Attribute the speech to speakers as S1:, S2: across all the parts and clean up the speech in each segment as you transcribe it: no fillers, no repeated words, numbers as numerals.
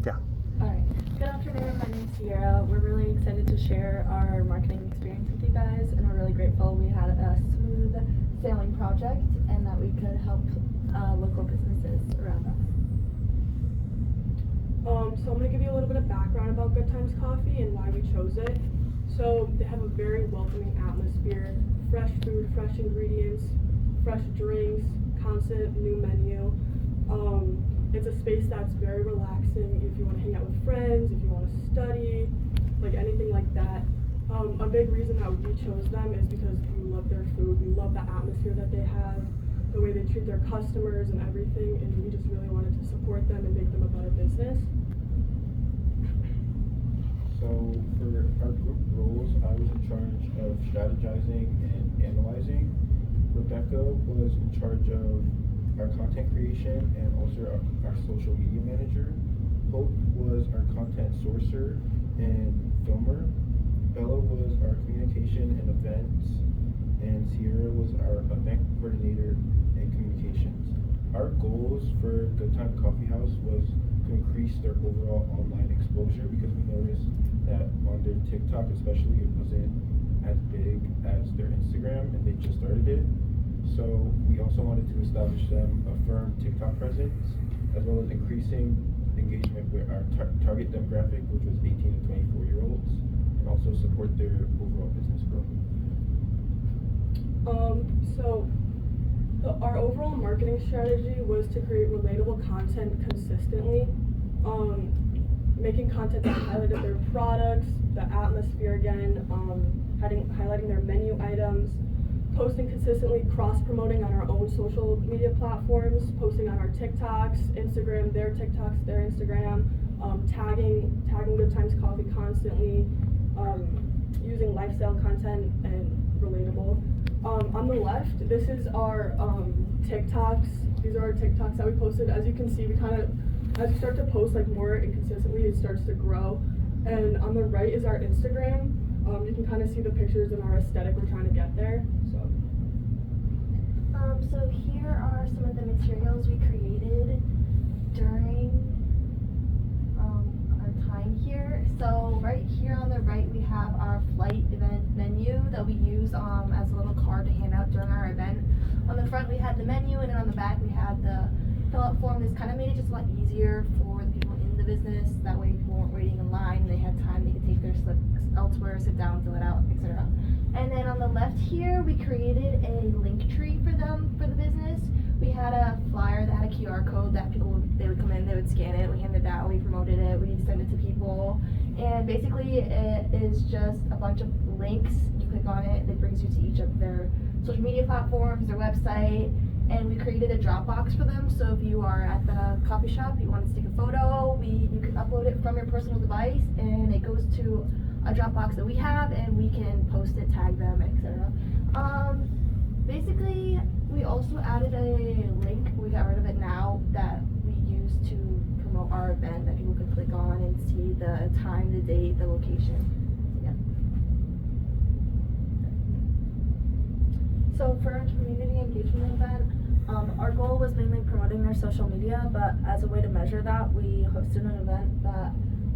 S1: Yeah.
S2: Alright, good afternoon, my name's Sierra. We're really excited to share our marketing experience with you guys, and we're really grateful we had a smooth sailing project and that we could help local businesses around us.
S3: So I'm going to give you a little bit of background about Good Times Coffee and why we chose it. So they have a very welcoming atmosphere, fresh food, fresh ingredients, fresh drinks, constant new menu. It's a space that's very relaxing if you want to hang out with friends, if you want to study, like anything like that. A big reason that we chose them is because we love their food, we love the atmosphere that they have, the way they treat their customers and everything, and we just really wanted to support them and make them a better business.
S4: So for our group roles, I was in charge of strategizing and analyzing. Rebecca was in charge of our content creation and also our social media manager. Hope was our content sourcer and filmer. Bella was our communication and events, and Sierra was our event coordinator and communications. Our goals for Good Time Coffee House was to increase their overall online exposure because we noticed that on their TikTok especially it wasn't as big as their Instagram and they just started it. So we also wanted to establish them a firm TikTok presence as well as increasing engagement with our target demographic, which was 18 to 24-year-olds, and also support their overall business growth.
S3: Our overall marketing strategy was to create relatable content consistently, making content that highlighted their products, the atmosphere again, highlighting their menu items, posting consistently, cross-promoting on our own social media platforms, posting on our TikToks, Instagram, their TikToks, their Instagram, tagging Good Times Coffee constantly, using lifestyle content and relatable. On the left, this is our TikToks. These are our TikToks that we posted. As you can see, as you start to post like more inconsistently, it starts to grow. And on the right is our Instagram. You can kind of see the pictures and our aesthetic we're trying to get there.
S2: So here are some of the materials we created during our time here. So right here on the right we have our flight event menu that we use as a little card to hand out during our event. On the front we had the menu, and then on the back we had the fill out form. This kind of made it just a lot easier for the people in the business. That way people weren't waiting in line, they had time, they could take their slips elsewhere, sit down, fill it out, etc. And then on the left here, we created a link tree for them, for the business. We had a flyer that had a QR code that they would come in, they would scan it, we handed it out, we promoted it, we sent it to people. And basically it is just a bunch of links. You click on it, it brings you to each of their social media platforms, their website. And we created a Dropbox for them, so if you are at the coffee shop, you want to take a photo, you can upload it from your personal device, and it goes to a Dropbox that we have, and we can post it, tag them, etc. Basically, we also added a link, we got rid of it now, that we use to promote our event that people can click on and see the time, the date, the location. Yeah. So for our community engagement event, our goal was mainly promoting their social media, but as a way to measure that, we hosted an event that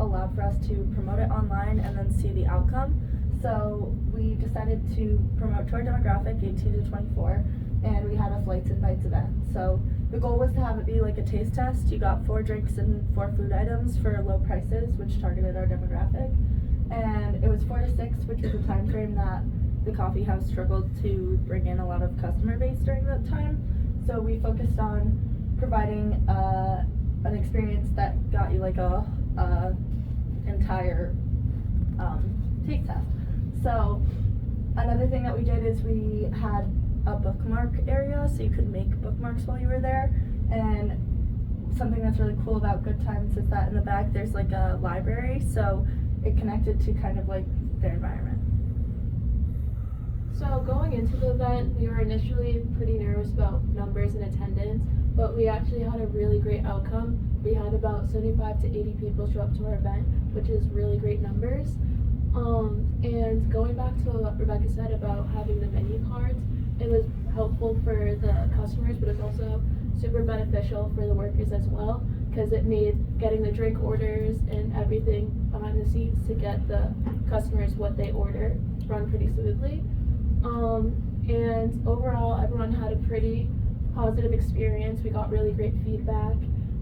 S2: allowed for us to promote it online and then see the outcome. So we decided to promote to our demographic, 18 to 24, and we had a Flights and Bites event. So the goal was to have it be like a taste test. You got 4 drinks and 4 food items for low prices, which targeted our demographic. And it was 4 to 6, which was a time frame that the coffee house struggled to bring in a lot of customer base during that time. So we focused on providing an experience that got you like a entire taste test. So another thing that we did is we had a bookmark area, so you could make bookmarks while you were there. And something that's really cool about Good Times is that in the back there's like a library, so it connected to kind of like their environment.
S5: So going into the event, we were initially pretty nervous about numbers and attendance, but we actually had a really great outcome. We had about 75 to 80 people show up to our event, which is really great numbers. And going back to what Rebecca said about having the menu cards, it was helpful for the customers, but it's also super beneficial for the workers as well, because it made getting the drink orders and everything behind the scenes to get the customers what they order run pretty smoothly. And overall, everyone had a pretty positive experience. We got really great feedback,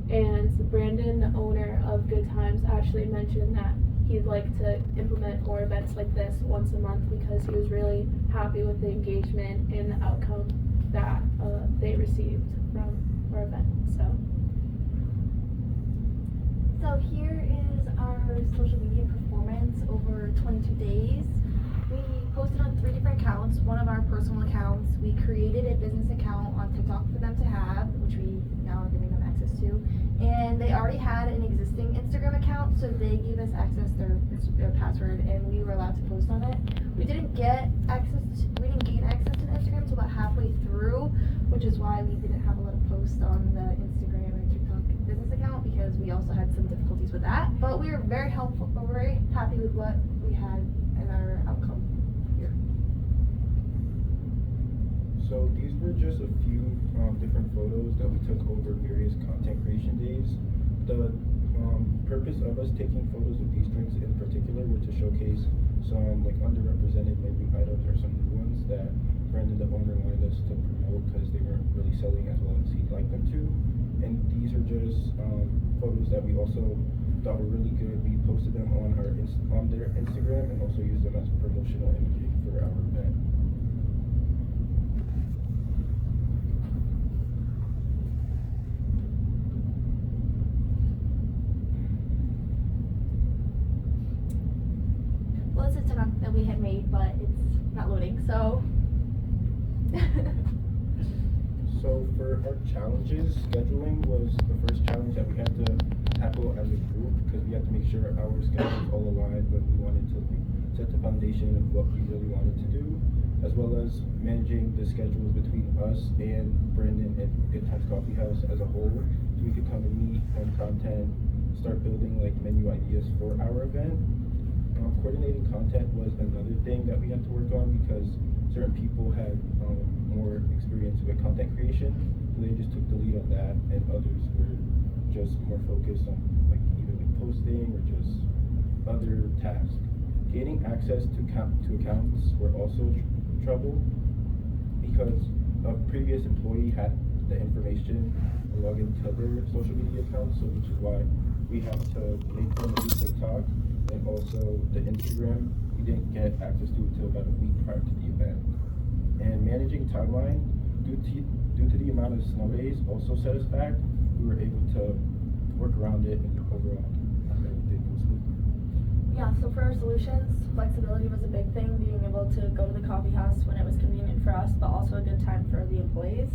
S5: and Brandon, the owner of Good Times, actually mentioned that he'd like to implement more events like this once a month because he was really happy with the engagement and the outcome that they received from our event.
S1: So here is our social media performance over 22 days. We posted on 3 different accounts. One of our personal accounts. We created a business account on TikTok for them to have, which we now are giving them access to. And they already had an existing Instagram account, so they gave us access their password, and we were allowed to post on it. We didn't gain access to Instagram until about halfway through, which is why we didn't have a lot of posts on the Instagram and TikTok business account, because we also had some difficulties with that. But we were very happy with what we had and our outcome here.
S4: So these were just a few different photos that we took over various content creation days. The purpose of us taking photos of these drinks in particular were to showcase some like underrepresented menu items or some new ones that Brandon, the owner, wanted us to promote because they weren't really selling as well as he'd like them to. And these are just photos that we also thought were really good. We posted them on their Instagram and also used them as promotional imagery for our event.
S1: Well, it's a TikTok that we had made, but it's not loading, so.
S4: So for our challenges, scheduling was the first challenge that we had to tackle as a group because we had to make sure our schedules all aligned when we wanted to set the foundation of what we really wanted to do, as well as managing the schedules between us and Brandon and Good Times Coffee House as a whole, so we could come and meet on content, start building like menu ideas for our event. Coordinating content was another thing that we had to work on because certain people had more experience with content creation, so they just took the lead on that, and others were just more focused on like either like posting or just other tasks. Gaining access to accounts were also trouble because a previous employee had the information to log into their social media accounts, so which is why we had to make them do TikTok, and also the Instagram we didn't get access to until about a week prior to the event. And managing timeline, due to the amount of snow days also set us back, we were able to work around it, and overall everything was smooth.
S2: Yeah, so for our solutions, flexibility was a big thing, being able to go to the coffee house when it was convenient for us, but also a good time for the employees,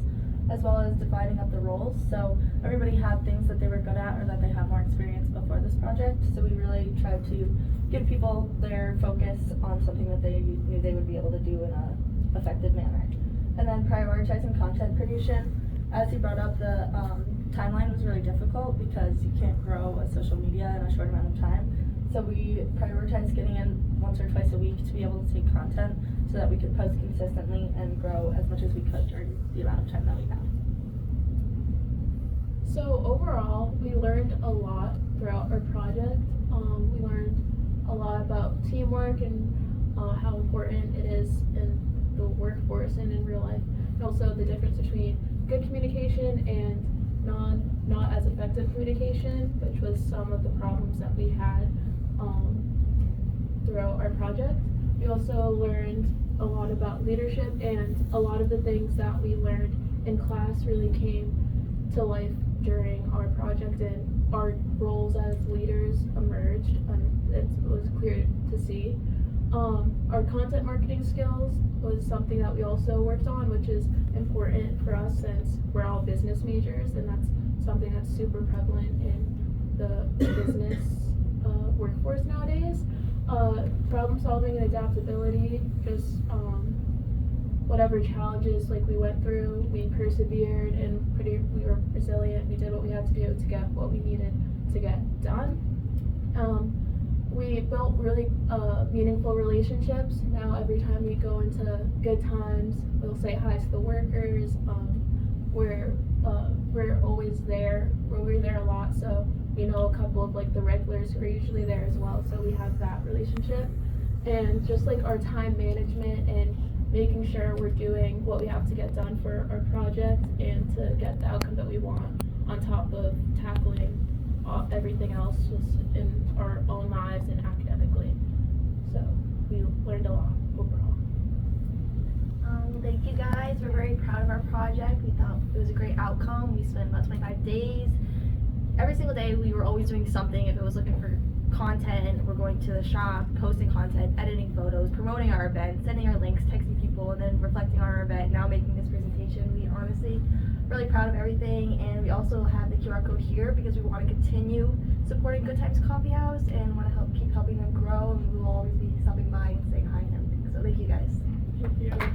S2: as well as dividing up the roles. So everybody had things that they were good at or that they had more experience before this project. So we really tried to give people their focus on something that they knew they would be able to do in a effective manner. And then prioritizing content creation. As he brought up, the timeline was really difficult because you can't grow a social media in a short amount of time. So we prioritized getting in once or twice a week to be able to take content so that we could post consistently and grow as much as we could during the amount of time that we had.
S5: So overall, we learned a lot throughout our project. We learned a lot about teamwork and how important it is in the workforce and in real life, and also the difference between good communication and not as effective communication, which was some of the problems that we had throughout our project. We also learned a lot about leadership, and a lot of the things that we learned in class really came to life during our project, and our roles as leaders emerged, and it was clear to see. Our content marketing skills was something that we also worked on, which is important for us since we're all business majors, and that's something that's super prevalent in the business workforce nowadays. Problem solving and adaptability, just whatever challenges like we went through, we persevered and we were resilient. We did what we had to do to get what we needed to get done. We built really meaningful relationships. Now every time we go into Good Times, we'll say hi to the workers. We're always there. We're there a lot, so a couple of like the regulars who are usually there as well, so we have that relationship. And just like our time management and making sure we're doing what we have to get done for our project and to get the outcome that we want, on top of tackling everything else just in our own lives and academically. So we learned a lot overall.
S1: Thank you guys. We're very proud of our project. We thought it was a great outcome. We spent about 25 days. Every single day we were always doing something. If it was looking for content, we're going to the shop, posting content, editing photos, promoting our event, sending our links, texting people, and then reflecting on our event, now making this presentation. We honestly really proud of everything, and we also have the QR code here because we want to continue supporting Good Times Coffee House and want to keep helping them grow, and we will always be stopping by and saying hi and everything. So thank you guys.
S3: Thank you.